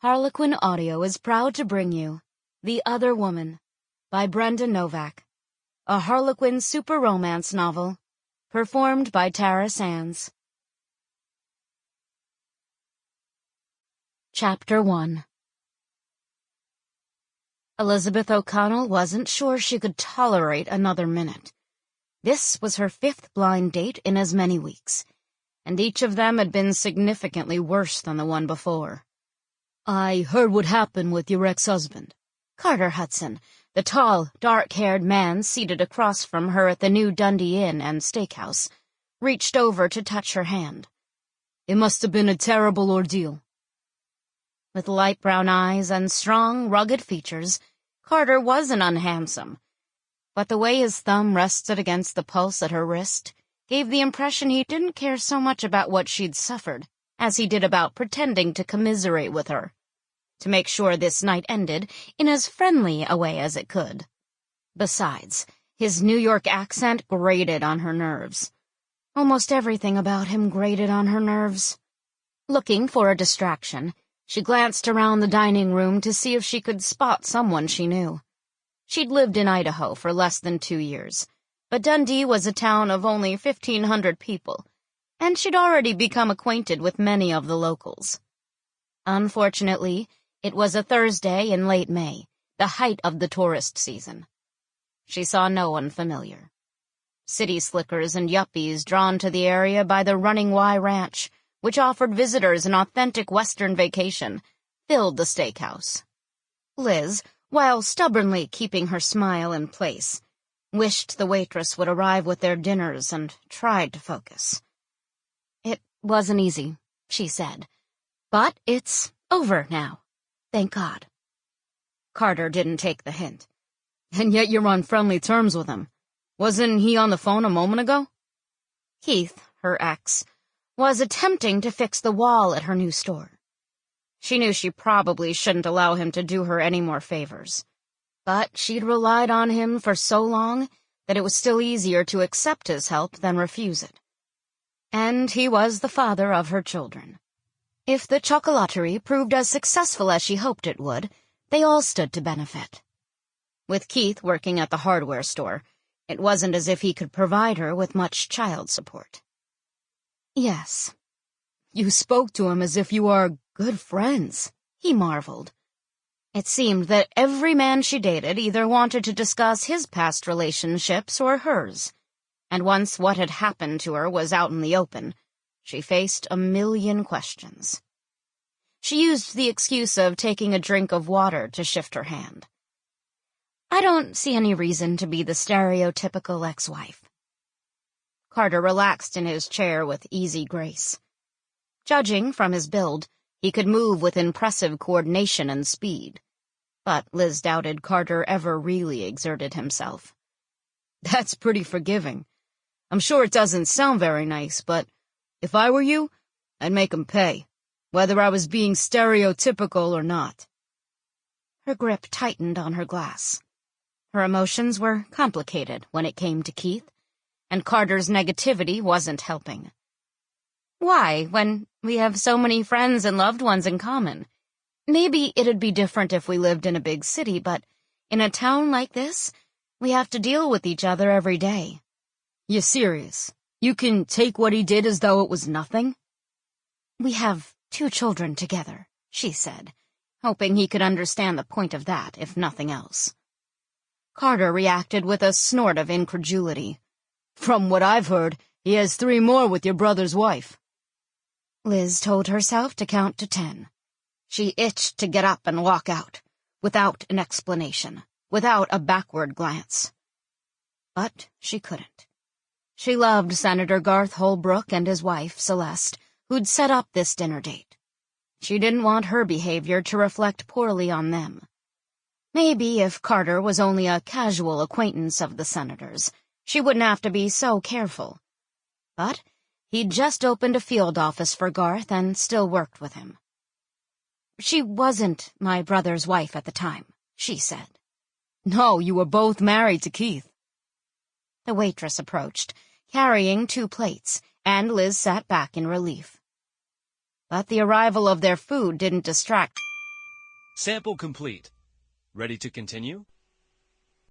Harlequin Audio is proud to bring you The Other Woman by Brenda Novak, a Harlequin super romance novel, performed by Tara Sands. Chapter 1. Elizabeth O'Connell wasn't sure she could tolerate another minute. This was her fifth blind date in as many weeks, and each of them had been significantly worse than the one before. "I heard what happened with your ex-husband." Carter Hudson, the tall, dark-haired man seated across from her at the new Dundee Inn and Steakhouse, reached over to touch her hand. "It must have been a terrible ordeal." With light brown eyes and strong, rugged features, Carter wasn't unhandsome, but the way his thumb rested against the pulse at her wrist gave the impression he didn't care so much about what she'd suffered as he did about pretending to commiserate with her, to make sure this night ended in as friendly a way as it could. Besides, his New York accent grated on her nerves. Almost everything about him grated on her nerves. Looking for a distraction, she glanced around the dining room to see if she could spot someone she knew. She'd lived in Idaho for less than 2 years, but Dundee was a town of only 1,500 people, and she'd already become acquainted with many of the locals. Unfortunately, it was a Thursday in late May, the height of the tourist season. She saw no one familiar. City slickers and yuppies drawn to the area by the Running Y Ranch, which offered visitors an authentic Western vacation, filled the steakhouse. Liz, while stubbornly keeping her smile in place, wished the waitress would arrive with their dinners and tried to focus. "It wasn't easy," she said, "but it's over now. Thank God." Carter didn't take the hint. "And yet you're on friendly terms with him. Wasn't he on the phone a moment ago?" Keith, her ex, was attempting to fix the wall at her new store. She knew she probably shouldn't allow him to do her any more favors, but she'd relied on him for so long that it was still easier to accept his help than refuse it. And he was the father of her children. If the chocolaterie proved as successful as she hoped it would, they all stood to benefit. With Keith working at the hardware store, it wasn't as if he could provide her with much child support. "Yes. You spoke to him as if you are good friends," he marveled. It seemed that every man she dated either wanted to discuss his past relationships or hers, and once what had happened to her was out in the open, she faced a million questions. She used the excuse of taking a drink of water to shift her hand. "I don't see any reason to be the stereotypical ex-wife." Carter relaxed in his chair with easy grace. Judging from his build, he could move with impressive coordination and speed, but Liz doubted Carter ever really exerted himself. "That's pretty forgiving. I'm sure it doesn't sound very nice, but if I were you, I'd make him pay, whether I was being stereotypical or not." Her grip tightened on her glass. Her emotions were complicated when it came to Keith, and Carter's negativity wasn't helping. "Why, when we have so many friends and loved ones in common? Maybe it'd be different if we lived in a big city, but in a town like this, we have to deal with each other every day." "You're serious? You can take what he did as though it was nothing?" "We have 2 children together," she said, hoping he could understand the point of that, if nothing else. Carter reacted with a snort of incredulity. "From what I've heard, he has 3 more with your brother's wife." Liz told herself to count to 10. She itched to get up and walk out, without an explanation, without a backward glance. But she couldn't. She loved Senator Garth Holbrook and his wife, Celeste, who'd set up this dinner date. She didn't want her behavior to reflect poorly on them. Maybe if Carter was only a casual acquaintance of the senator's, she wouldn't have to be so careful. But he'd just opened a field office for Garth and still worked with him. "She wasn't my brother's wife at the time," she said. "No, you were both married to Keith." The waitress approached, carrying 2 plates, and Liz sat back in relief. But the arrival of their food didn't distract Sample complete. Ready to continue?